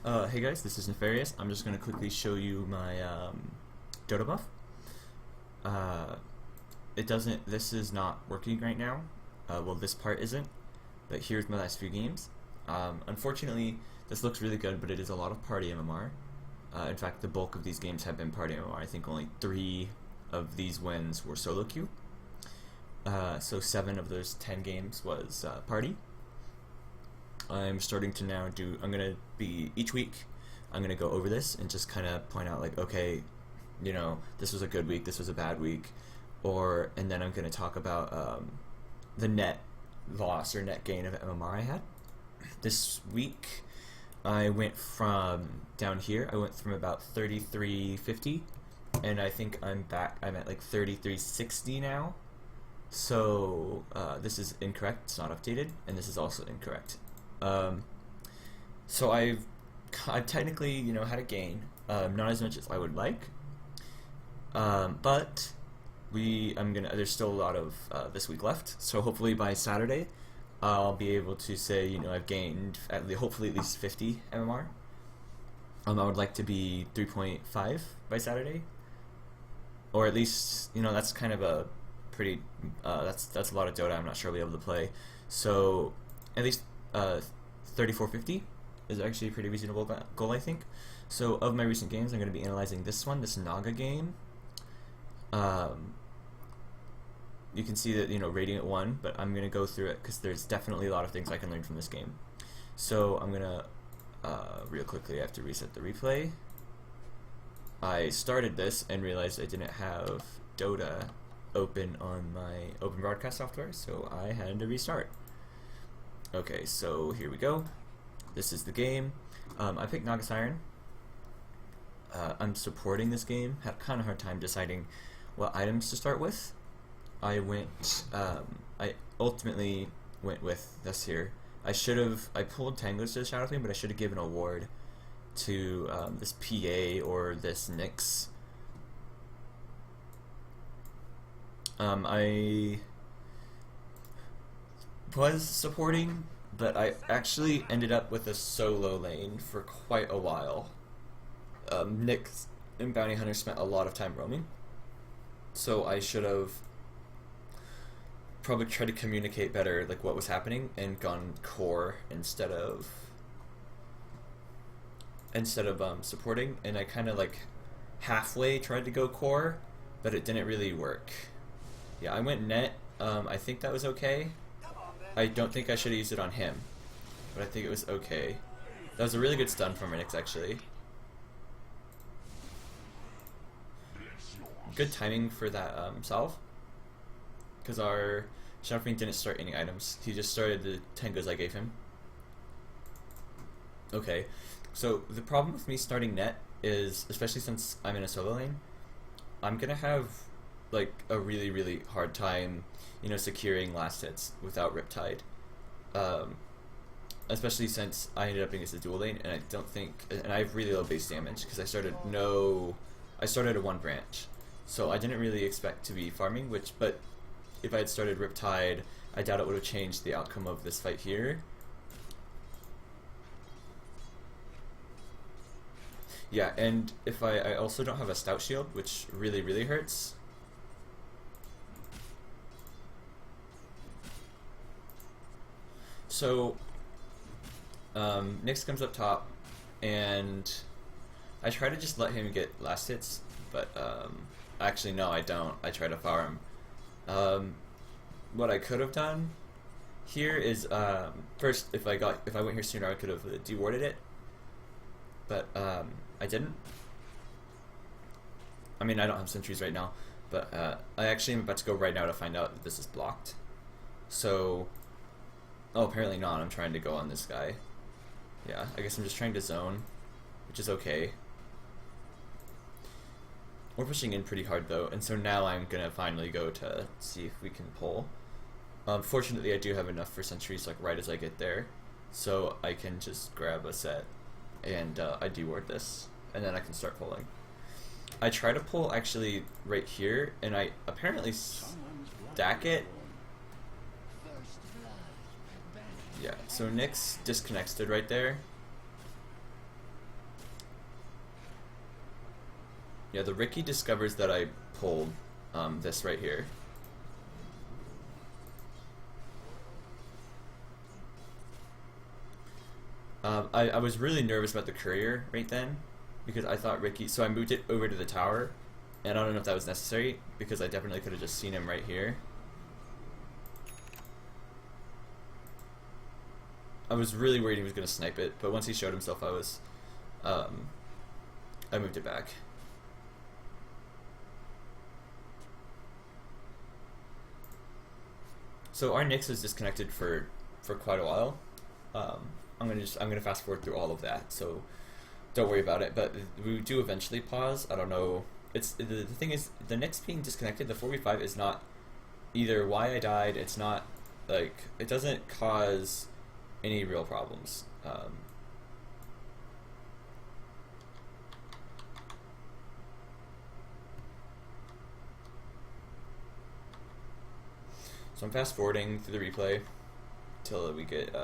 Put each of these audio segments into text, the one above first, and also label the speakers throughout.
Speaker 1: Hey guys, this is Nefarious. I'm just going to quickly show you my Dota buff. This is not working right now. Well, this part isn't, but here's my last few games. Unfortunately, this looks really good, but it is a lot of party MMR. In fact, the bulk of these games have been party MMR. I think only 3 of these wins were solo queue. So 7 of those 10 games was party. I'm starting to now I'm going to be, each week, I'm going to go over this and just kind of point out like, okay, you know, this was a good week, this was a bad week, and then I'm going to talk about the net loss or net gain of MMR I had. This week, I went from down here, I went from about 3350, and I think I'm at like 3360 now. So this is incorrect, it's not updated, and this is also incorrect. So I've technically, you know, had a gain, not as much as I would like, but there's still a lot of this week left, so hopefully by Saturday I'll be able to say, you know, I've gained hopefully at least 50 MMR. I would like to be 3.5 by Saturday, or at least, you know, that's kind of a pretty, that's a lot of Dota. I'm not sure I'll be able to play, so at least 3450 is actually a pretty reasonable goal, I think. So of my recent games, I'm going to be analyzing this Naga game. You can see that, you know, rating it 1, but I'm going to go through it because there's definitely a lot of things I can learn from this game. So I'm going to, real quickly, I have to reset the replay. I started this and realized I didn't have Dota open on my open broadcast software, so I had to restart. Okay, so here we go. This is the game. I picked Naga Siren. I'm supporting this game. Had kind of hard time deciding what items to start with. I ultimately went with this here. I pulled Tangos to the Shadow Flame, but I should have given an award to this PA or this Nyx. I was supporting, but I actually ended up with a solo lane for quite a while. Nyx and Bounty Hunter spent a lot of time roaming, so I should have probably tried to communicate better like what was happening and gone core instead of supporting, and I kind of like halfway tried to go core, but it didn't really work. Yeah, I went net. I think that was okay. I don't think I should have used it on him, but I think it was okay. That was a really good stun from Nyx, actually. Good timing for that salve, because our Shadow Fiend didn't start any items. He just started the Tangos I gave him. Okay, so the problem with me starting net is, especially since I'm in a solo lane, I'm gonna have like a really, really hard time, you know, securing last hits without Riptide. Especially since I ended up being as a dual lane, and I have really low base damage because I started a 1 branch, so I didn't really expect to be farming. But if I had started Riptide, I doubt it would have changed the outcome of this fight here. Yeah, and if I also don't have a stout shield, which really, really hurts. So, Nyx comes up top, and I try to just let him get last hits, but actually no, I don't. I try to farm. What I could have done here is first, if I went here sooner, I could have dewarded it, but I didn't. I mean, I don't have sentries right now, but I actually am about to go right now to find out that this is blocked. So. Oh, apparently not. I'm trying to go on this guy. Yeah, I guess I'm just trying to zone, which is okay. We're pushing in pretty hard though, and so now I'm gonna finally go to see if we can pull. Fortunately, I do have enough for sentries like right as I get there, so I can just grab a set and I deward this, and then I can start pulling. I try to pull actually right here, and I apparently stack it. Yeah, so Nyx disconnected right there. Yeah, the Ricky discovers that I pulled this right here. I was really nervous about the courier right then because I thought Ricky, so I moved it over to the tower, and I don't know if that was necessary because I definitely could have just seen him right here. I was really worried he was going to snipe it, but once he showed himself, I moved it back. So our Nyx is disconnected for quite a while. I'm gonna fast forward through all of that, so don't worry about it. But we do eventually pause. I don't know. It's the thing is, the Nyx being disconnected, the 4v5 is not either why I died. It's not like it doesn't cause any real problems. So I'm fast forwarding through the replay till we get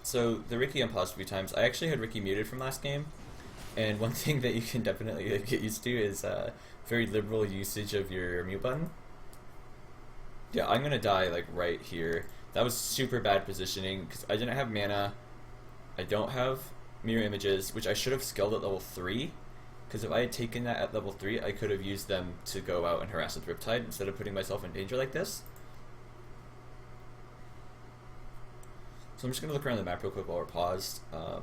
Speaker 1: so the Ricky unpaused a few times. I actually had Ricky muted from last game, and one thing that you can definitely get used to is very liberal usage of your mute button. Yeah, I'm gonna die like right here. That was super bad positioning because I didn't have mana. I don't have mirror images, which I should have skilled at level 3. Because if I had taken that at level 3, I could have used them to go out and harass with Riptide instead of putting myself in danger like this. So I'm just going to look around the map real quick while we're paused. PA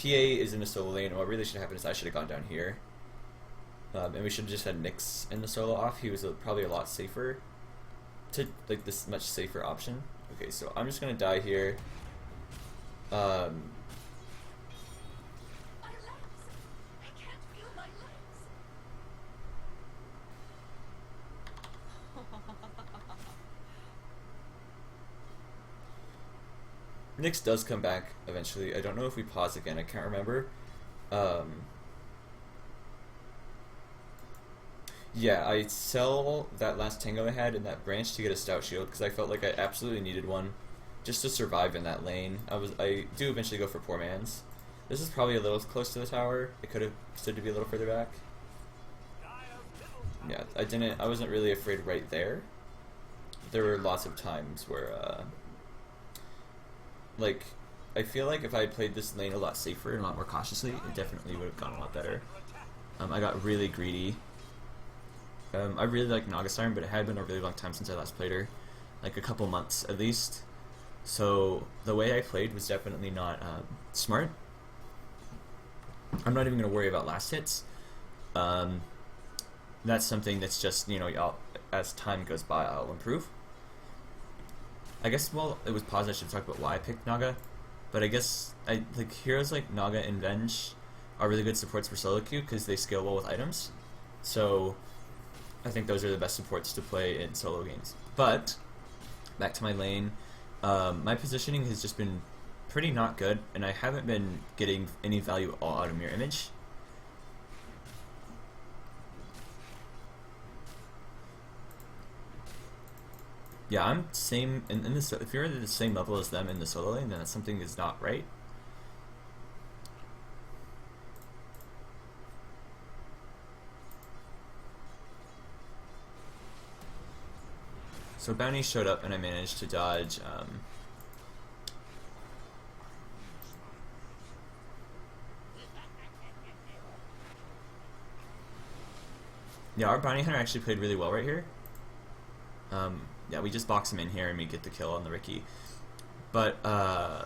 Speaker 1: is in a solo lane, and what really should happen is I should have gone down here. And we should have just had Nyx in the solo off. He was probably a lot safer. Like this much safer option. Okay, so I'm just going to die here. Nyx does come back eventually. I don't know if we pause again. I can't remember. Yeah, I sell that last tango I had in that branch to get a stout shield because I felt like I absolutely needed one just to survive in that lane. I do eventually go for poor man's. This is probably a little close to the tower. It could have stood to be a little further back. Yeah, I wasn't really afraid right there. There were lots of times where like, I feel like if I had played this lane a lot safer and a lot more cautiously, it definitely would have gone a lot better. I got really greedy. I really like Naga Siren, but it had been a really long time since I last played her. Like a couple months at least. So the way I played was definitely not smart. I'm not even going to worry about last hits. That's something that's just, you know, as time goes by, I'll improve. I guess while it was paused, I should talk about why I picked Naga. But I guess like heroes like Naga and Venge are really good supports for solo queue because they scale well with items. So I think those are the best supports to play in solo games. But back to my lane, my positioning has just been pretty not good, and I haven't been getting any value at all out of mirror image. Yeah, I'm same in this. If you're at the same level as them in the solo lane, then something is not right. So Bounty showed up, and I managed to dodge. Yeah, our Bounty Hunter actually played really well right here. Yeah, we just box him in here and we get the kill on the Ricky. But I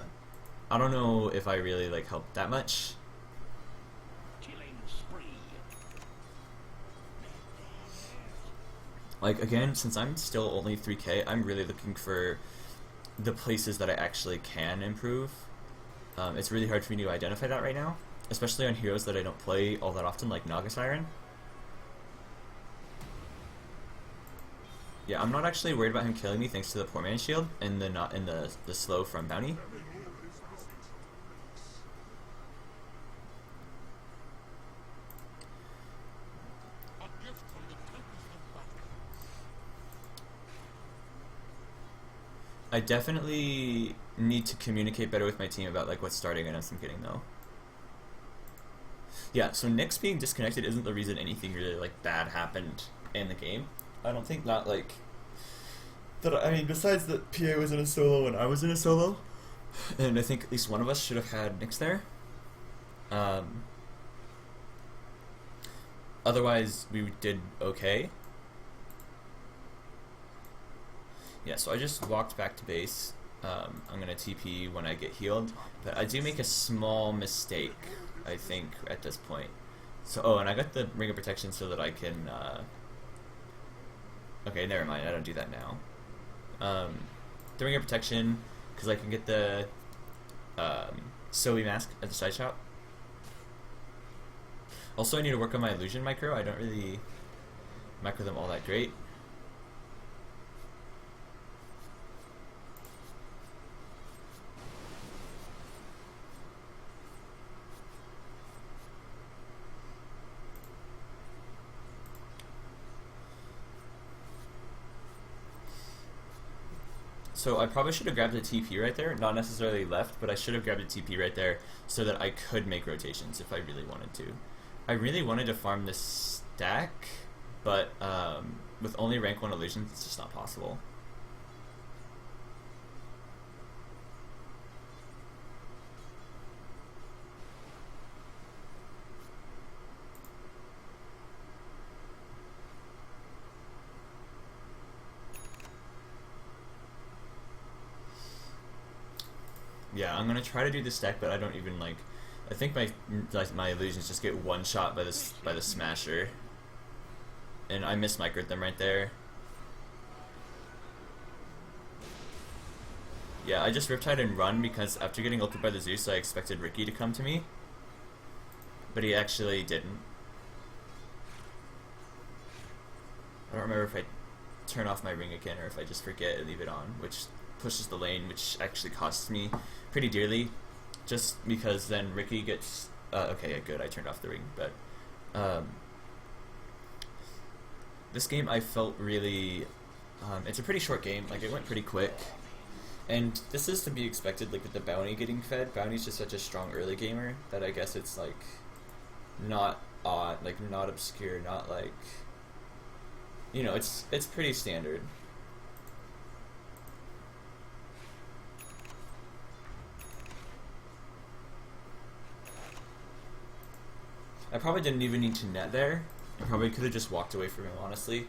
Speaker 1: don't know if I really like helped that much. Like again, since I'm still only 3k, I'm really looking for the places that I actually can improve. It's really hard for me to identify that right now, especially on heroes that I don't play all that often, like Naga Siren. Yeah, I'm not actually worried about him killing me thanks to the poor man's shield and the slow from Bounty. I definitely need to communicate better with my team about like what starting items I'm getting though. Yeah, so Nyx being disconnected isn't the reason anything really like bad happened in the game. I don't think not like that. I mean, besides that PA was in a solo and I was in a solo, and I think at least one of us should have had Nyx there. Otherwise, we did okay. Yeah, so I just walked back to base. I'm gonna TP when I get healed, but I do make a small mistake, I think, at this point. So, oh, and I got the Ring of Protection so that I can, okay, never mind, I don't do that now. The Ring of Protection, because I can get the, Zoe mask at the side shop. Also, I need to work on my illusion micro. I don't really micro them all that great. So I probably should have grabbed the TP right there, not necessarily left, but I should have grabbed the TP right there so that I could make rotations if I really wanted to. I really wanted to farm this stack, but with only rank 1 illusions, it's just not possible. Yeah, I'm gonna try to do this deck, but I don't even like. I think my illusions just get one shot by the smasher, and I mismicroed them right there. Yeah, I just Riptide and run because after getting ulted by the Zeus, I expected Ricky to come to me, but he actually didn't. I don't remember if I turn off my ring again or if I just forget and leave it on, which pushes the lane, which actually costs me pretty dearly, just because then Ricky gets okay, yeah, good, I turned off the ring, but this game I felt really it's a pretty short game, like it went pretty quick, and this is to be expected, like with the bounty getting fed. Bounty's just such a strong early gamer that I guess it's like not odd, like not obscure, not like, you know, it's pretty standard. I probably didn't even need to net there. I probably could have just walked away from him, honestly.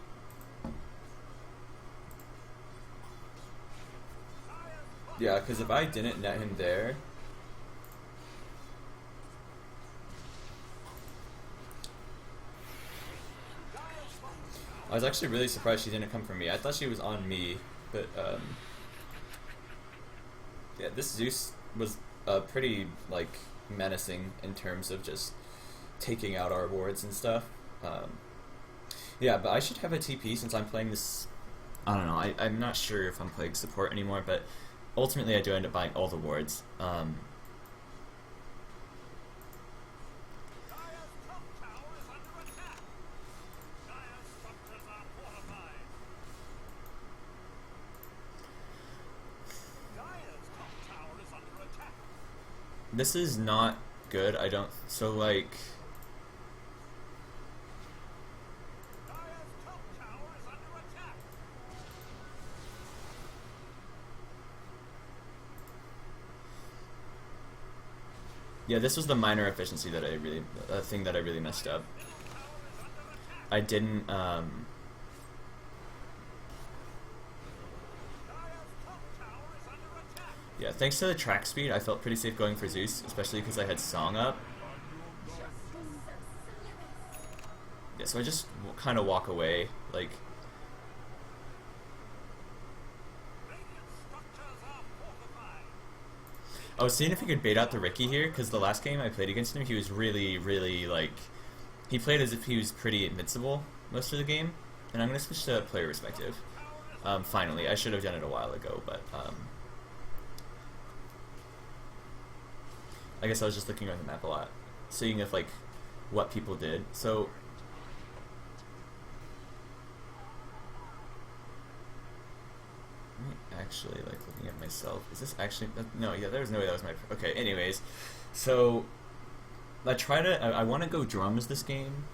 Speaker 1: Yeah, because if I didn't net him there... I was actually really surprised she didn't come for me. I thought she was on me, but yeah, this Zeus was pretty, like, menacing in terms of just taking out our wards and stuff. Yeah, but I should have a TP since I'm playing this. I don't know, I'm not sure if I'm playing support anymore, but ultimately I do end up buying all the wards. This is not good, I don't, so like... Yeah, this was the minor efficiency that I really, thing that I really messed up. I didn't, yeah, thanks to the track speed, I felt pretty safe going for Zeus, especially because I had Song up. Yeah, so I just kind of walk away, like... I was seeing if he could bait out the Ricky here, because the last game I played against him, he was really, really, like... He played as if he was pretty invincible most of the game, and I'm going to switch to player perspective. Finally, I should have done it a while ago, but... I guess I was just looking around the map a lot, seeing if, like, what people did. So... actually like looking at myself. Is this actually no? Yeah, there's no way that was my. Okay. Anyways, so I want to go drums this game,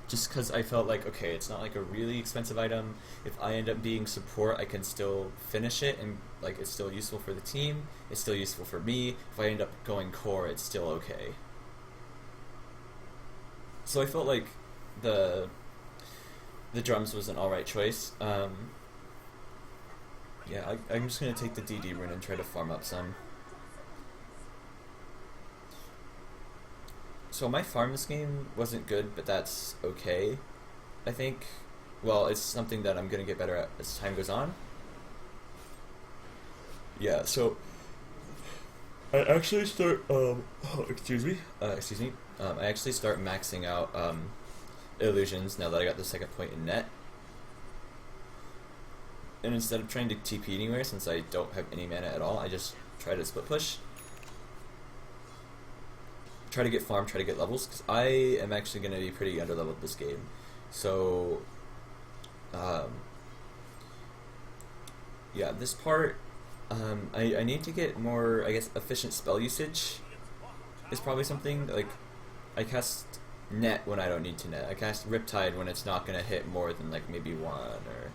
Speaker 1: just because I felt like, okay, it's not like a really expensive item. If I end up being support, I can still finish it, and like it's still useful for the team. It's still useful for me. If I end up going core, it's still okay. So I felt like the drums was an alright choice. Yeah, I'm just gonna take the DD rune and try to farm up some. So my farm this game wasn't good, but that's okay, I think. Well, it's something that I'm gonna get better at as time goes on. Yeah, so I actually start excuse me. I actually start maxing out illusions now that I got the second point in net. And instead of trying to TP anywhere, since I don't have any mana at all, I just try to split push. Try to get farm, try to get levels, because I am actually going to be pretty underleveled this game. So, yeah, this part, I need to get more, I guess, efficient spell usage is probably something. Like, I cast net when I don't need to net. I cast Riptide when it's not going to hit more than, like, maybe one, or...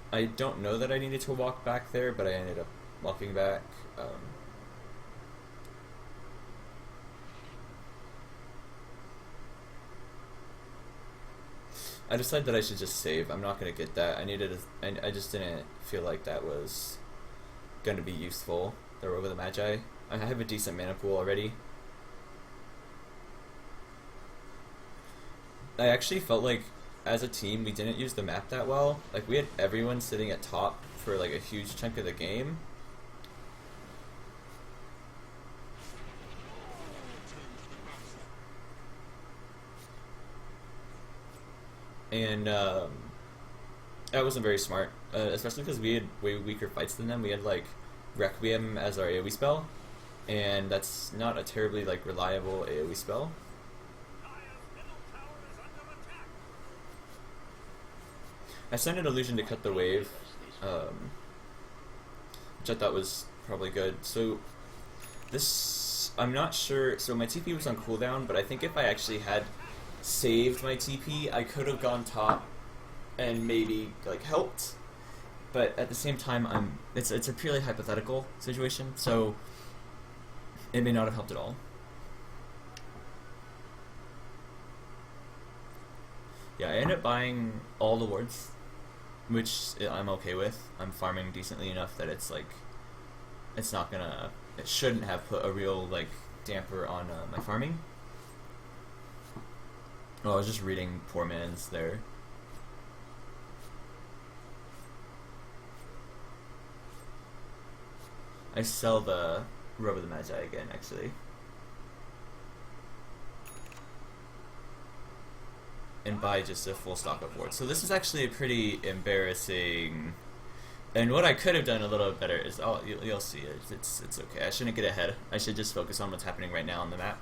Speaker 1: I don't know that I needed to walk back there, but I ended up walking back. I decided that I should just save. I'm not going to get that. I just didn't feel like that was going to be useful. The Robe of the Magi. I have a decent mana pool already. I actually felt like as a team, we didn't use the map that well. Like, we had everyone sitting at top for, like, a huge chunk of the game. And, that wasn't very smart. Especially because we had way weaker fights than them. We had, like, Requiem as our AoE spell. And that's not a terribly, like, reliable AoE spell. I sent an illusion to cut the wave, which I thought was probably good. So this, I'm not sure, so my TP was on cooldown, but I think if I actually had saved my TP, I could have gone top and maybe like helped. But at the same time, it's a purely hypothetical situation, so it may not have helped at all. Yeah, I ended up buying all the wards, which I'm okay with. I'm farming decently enough that it's like, it's not gonna, it shouldn't have put a real like damper on my farming. Oh, I was just reading Poor Man's there. I sell the Robe of the Magi again, actually. And buy just a full stock of wards. So this is actually a pretty embarrassing. And what I could have done a little bit better is, oh, you'll see it. It's okay. I shouldn't get ahead. I should just focus on what's happening right now on the map.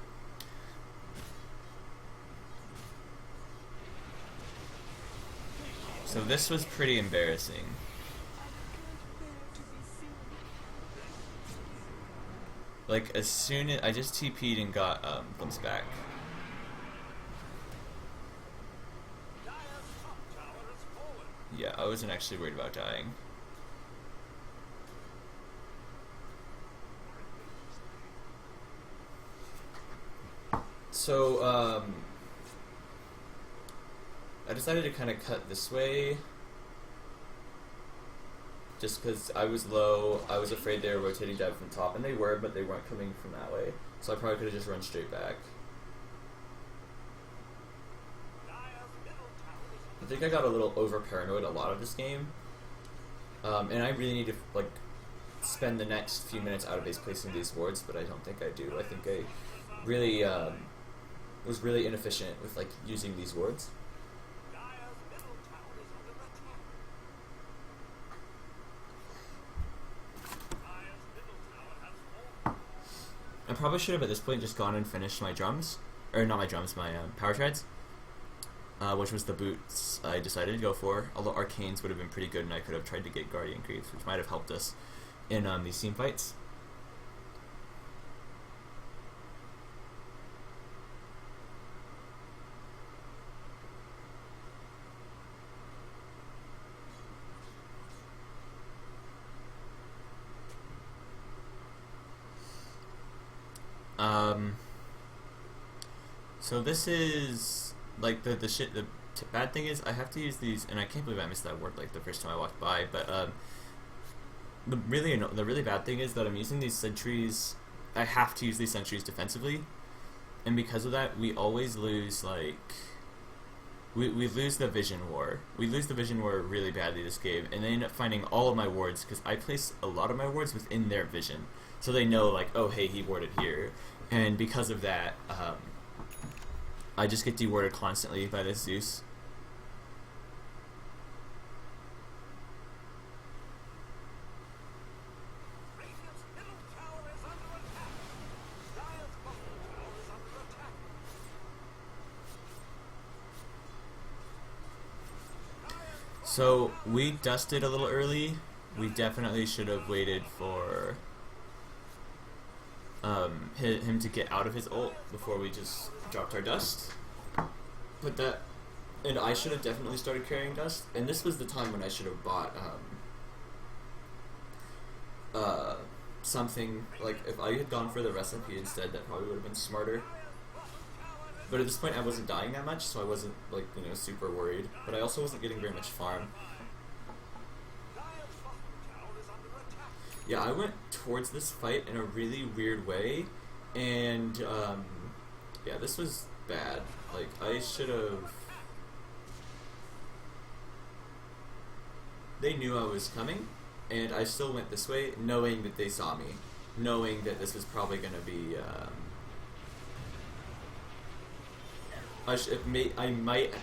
Speaker 1: So this was pretty embarrassing. Like, as soon as I just TP'd and got glimpse back. Yeah, I wasn't actually worried about dying. So, I decided to kind of cut this way. Just because I was low, I was afraid they were rotating down from top, and they were, but they weren't coming from that way. So I probably could have just run straight back. I think I got a little over paranoid a lot of this game, and I really need to like spend the next few minutes out of base placing these wards, but I don't think I do. I think I really was really inefficient with like using these wards. I probably should have at this point just gone and finished my drums or not my drums, my power treads, which was the boots I decided to go for. Although arcanes would have been pretty good, and I could have tried to get guardian creeps, which might have helped us in these team fights. So this is like the bad thing is I have to use these, and I can't believe I missed that word like the first time I walked by. But the really bad thing is that I'm using these sentries. I have to use these sentries defensively, and because of that, we always lose. Like we lose the vision war. We lose the vision war really badly this game, and they end up finding all of my wards because I place a lot of my wards within their vision, so they know like, oh hey, he warded here, and because of that. I just get dewarded constantly by this Zeus. So we dusted a little early. We definitely should have waited for him to get out of his ult before we just dropped our dust. But that, and I should have definitely started carrying dust. And this was the time when I should have bought something like if I had gone for the recipe instead, that probably would have been smarter. But at this point, I wasn't dying that much, so I wasn't like super worried. But I also wasn't getting very much farm. Yeah, I went towards this fight in a really weird way, and yeah, this was bad. Like, I should have... They knew I was coming, and I still went this way, knowing that they saw me, knowing that this was probably going to be... I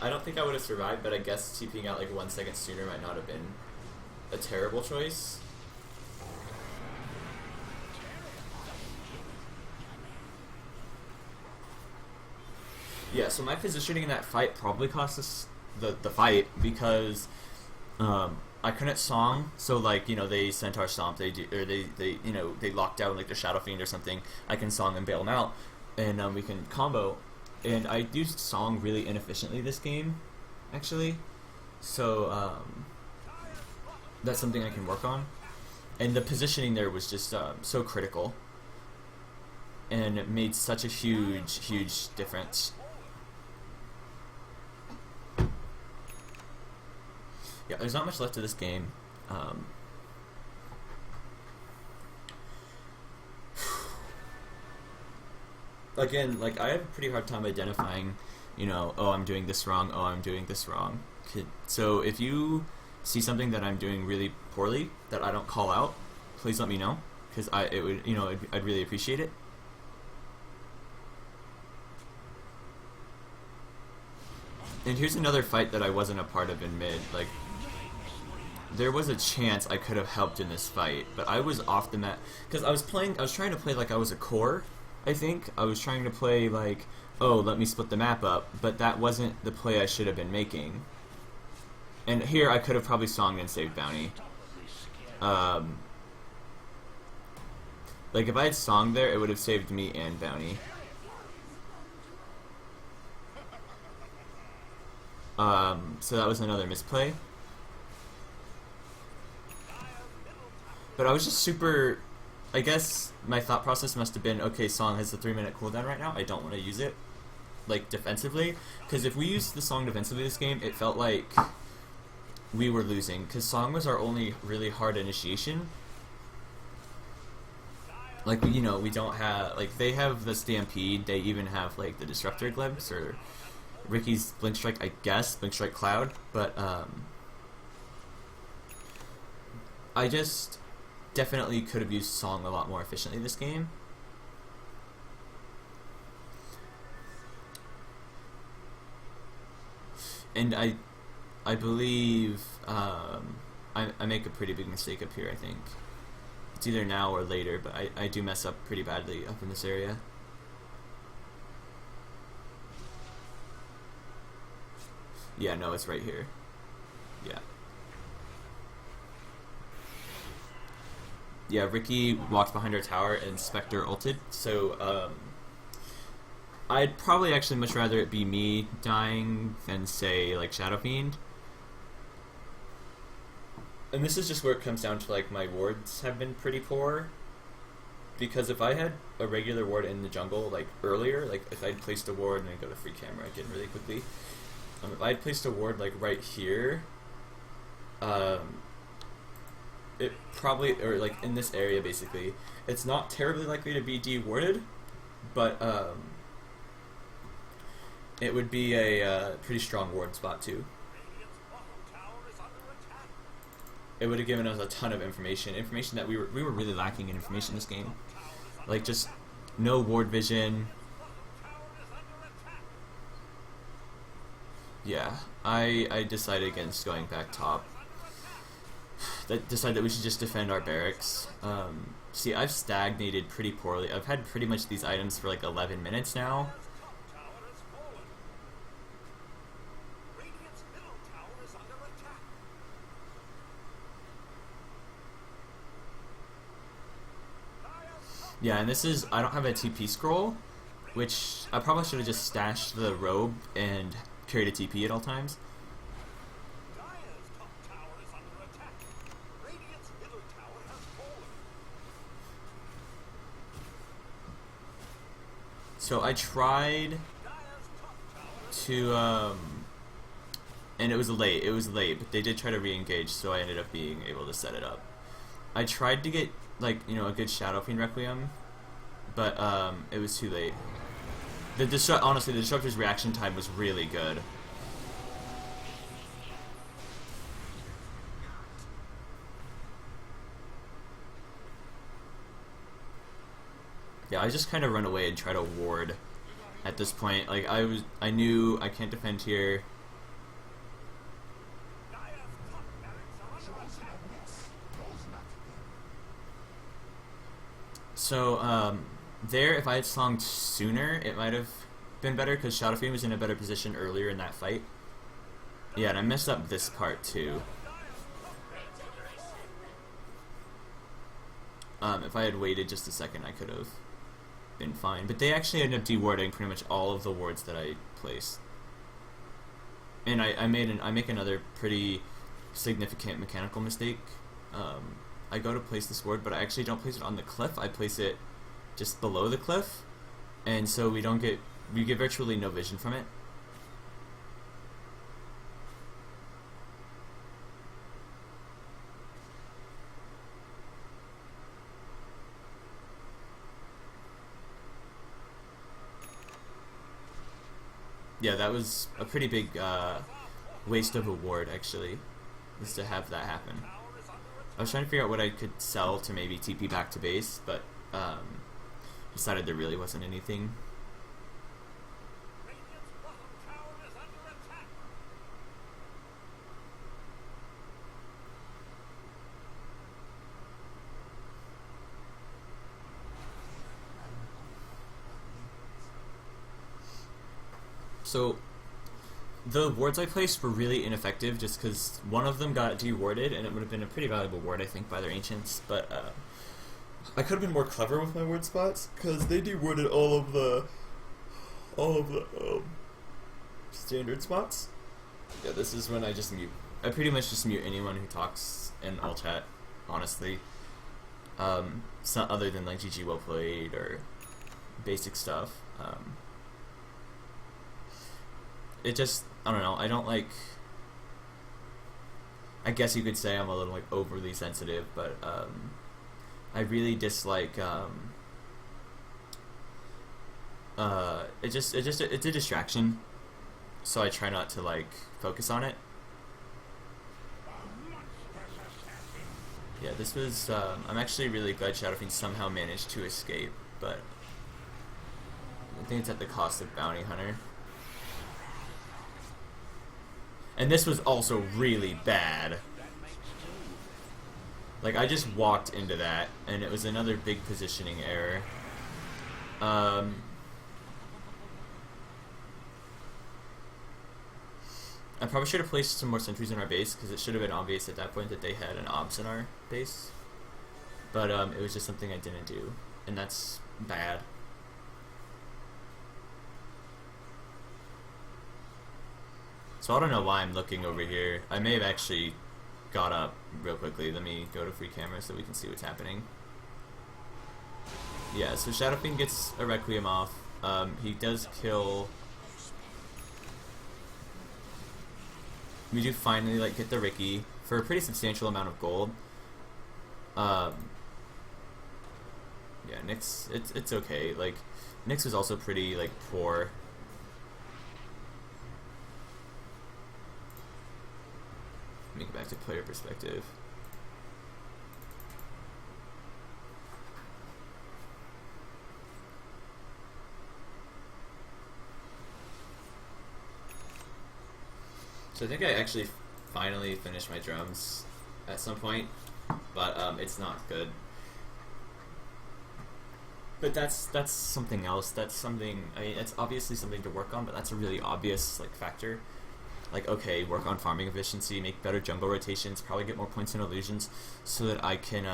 Speaker 1: don't think I would have survived, but I guess TPing out like 1 second sooner might not have been a terrible choice. Yeah, so my positioning in that fight probably cost us the fight because I couldn't song, so like they centaur stomp, they lock down like the Shadow Fiend or something. I can song and bail them out, and we can combo. And I do song really inefficiently this game, actually. So that's something I can work on. And the positioning there was just so critical, and it made such a huge difference. Yeah, there's not much left of this game. Again, like, I have a pretty hard time identifying, oh, I'm doing this wrong, oh, I'm doing this wrong. So if you see something that I'm doing really poorly that I don't call out, please let me know, because I'd really appreciate it. And here's another fight that I wasn't a part of in mid. Like, there was a chance I could have helped in this fight, but I was off the map because I was trying to play like I was a core. I think I was trying to play like, oh, let me split the map up, but that wasn't the play I should have been making. And here I could have probably songed and saved bounty. Like if I had songed there, it would have saved me and bounty. So that was another misplay. But I was just super... I guess my thought process must have been, okay, Song has a 3-minute cooldown right now, I don't want to use it, like, defensively, because if we used the Song defensively this game, it felt like we were losing, because Song was our only really hard initiation. Like, we don't have, like, they have the Stampede, they even have, like, the Disruptor Glimpse, or Ricky's Blink Strike, I guess, Blink Strike Cloud, but, I just... definitely could have used Song a lot more efficiently this game. And I believe I make a pretty big mistake up here, I think. It's either now or later, but I do mess up pretty badly up in this area. Yeah, no, it's right here. Yeah. Yeah, Ricky walked behind our tower and Spectre ulted, so I'd probably actually much rather it be me dying than, say, like, Shadow Fiend. And this is just where it comes down to, like, my wards have been pretty poor. Because if I had a regular ward in the jungle, like, earlier, like, if I'd placed a ward, and I go to free camera again really quickly, if I'd placed a ward, like, right here, it probably, or, like, in this area, basically, it's not terribly likely to be de-warded, but, it would be a pretty strong ward spot, too. It would have given us a ton of information that we were really lacking in information in this game. Like, just no ward vision. Yeah, I decided against going back top. Decided that we should just defend our barracks. See, I've stagnated pretty poorly. I've had pretty much these items for like 11 minutes now. Yeah, and this is, I don't have a TP scroll, which I probably should have just stashed the robe and carried a TP at all times. So I tried to, and it was late, but they did try to re-engage, so I ended up being able to set it up. I tried to get, like, you know, a good Shadow Fiend Requiem, but it was too late. Honestly, the Disruptor's reaction time was really good. Yeah, I just kind of run away and try to ward at this point. Like, I knew I can't defend here. So, there, if I had slung sooner, it might have been better, because Shadow Fiend was in a better position earlier in that fight. Yeah, and I messed up this part, too. If I had waited just a second, I could have been fine. But they actually ended up de-warding pretty much all of the wards that I placed. And I make another pretty significant mechanical mistake. I go to place this ward, but I actually don't place it on the cliff. I place it just below the cliff, and so we get virtually no vision from it. Yeah, that was a pretty big waste of a ward, actually, is to have that happen. I was trying to figure out what I could sell to maybe TP back to base, but decided there really wasn't anything. So the wards I placed were really ineffective just because one of them got de-warded, and it would have been a pretty valuable ward, I think, by their ancients, but I could have been more clever with my ward spots, because they de-warded all of the standard spots. Yeah, this is when I just mute. I pretty much just mute anyone who talks in all chat, honestly. It's not other than like GG well played or basic stuff. It just, I don't know, I don't like, I guess you could say I'm a little like overly sensitive, but I really dislike it's a distraction, so I try not to like focus on it. Yeah, this was I'm actually really glad Shadow Fiend somehow managed to escape, but I think it's at the cost of Bounty Hunter. And this was also really bad. Like, I just walked into that, and it was another big positioning error. I probably should have placed some more sentries in our base, because it should have been obvious at that point that they had an obs in our base. But it was just something I didn't do, and that's bad. So I don't know why I'm looking over here. I may have actually got up real quickly. Let me go to free camera so we can see what's happening. Yeah, so Shadow Fiend gets a Requiem off. He does kill... We do finally like get the Ricky for a pretty substantial amount of gold. Yeah, Nyx, it's okay. Like, Nyx was also pretty like poor. Let me get back to player perspective. So I think I actually finally finished my drums at some point, but it's not good. But that's something else. That's something. I mean, it's obviously something to work on, but that's a really obvious like factor. Like, okay, work on farming efficiency, make better jumbo rotations, probably get more points in illusions, so that I can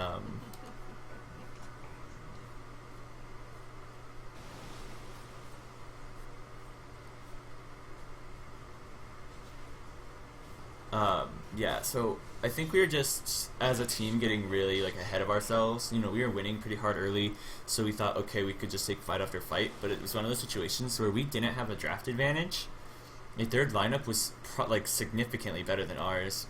Speaker 1: yeah, so I think we were just, as a team, getting really like ahead of ourselves. You know, we were winning pretty hard early, so we thought, okay, we could just take fight after fight, but it was one of those situations where we didn't have a draft advantage. A third lineup was like significantly better than ours,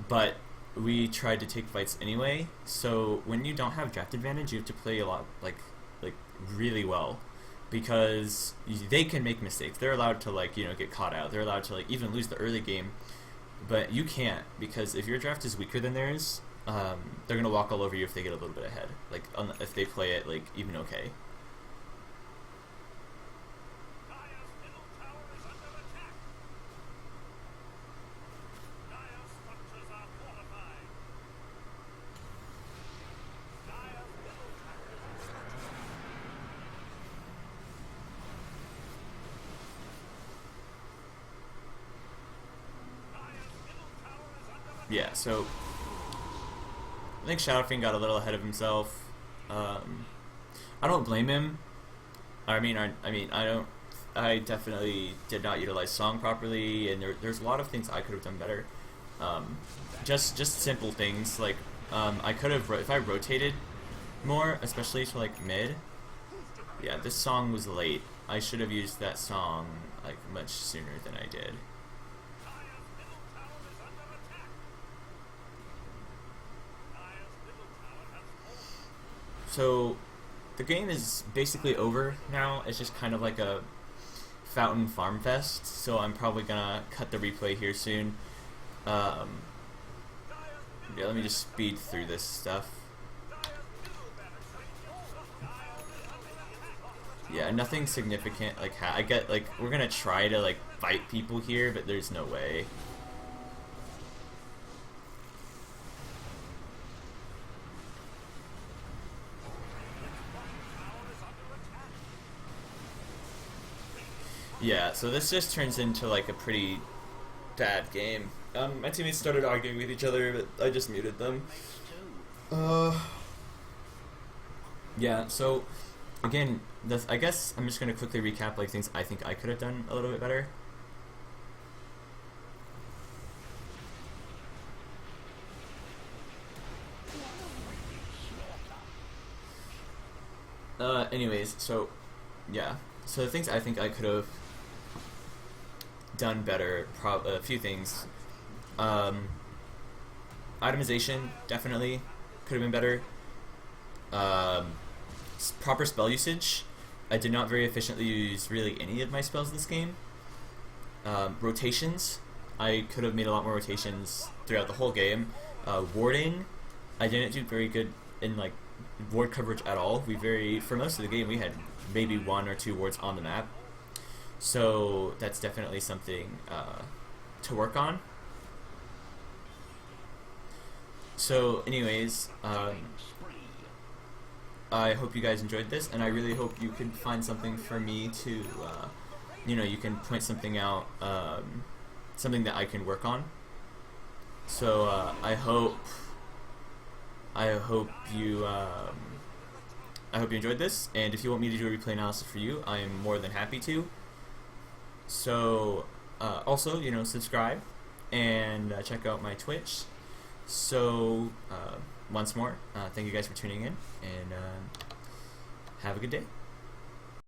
Speaker 1: but we tried to take fights anyway. So when you don't have draft advantage, you have to play a lot like really well, because they can make mistakes. They're allowed to like, you know, get caught out. They're allowed to like even lose the early game, but you can't, because if your draft is weaker than theirs, they're gonna walk all over you if they get a little bit ahead. Like if they play it like even okay. Yeah, so I think Shadow Fiend got a little ahead of himself. I don't blame him. I definitely did not utilize song properly, and there's a lot of things I could have done better. Just simple things like I could have, if I rotated more, especially to like mid. Yeah, this song was late. I should have used that song like much sooner than I did. So the game is basically over now. It's just kind of like a fountain farm fest, so I'm probably gonna cut the replay here soon. Yeah, let me just speed through this stuff. Yeah, nothing significant. Like, I get like we're gonna try to like fight people here, but there's no way. Yeah, so this just turns into like a pretty bad game. My teammates started arguing with each other, but I just muted them. Yeah, so again, I guess I'm just gonna quickly recap like things I think I could have done a little bit better. Anyways, so yeah, so the things I think I could have done better, a few things. Itemization definitely could have been better. Proper spell usage. I did not very efficiently use really any of my spells in this game. Rotations. I could have made a lot more rotations throughout the whole game. Warding. I didn't do very good in like ward coverage at all. For most of the game we had maybe 1 or 2 wards on the map. So that's definitely something to work on. So anyways, I hope you guys enjoyed this, and I really hope you can find something for me to you know, you can point something out, something that I can work on. So I hope you enjoyed this, and if you want me to do a replay analysis for you, I am more than happy to. So also, you know, subscribe and check out my Twitch. So once more, thank you guys for tuning in, and have a good day.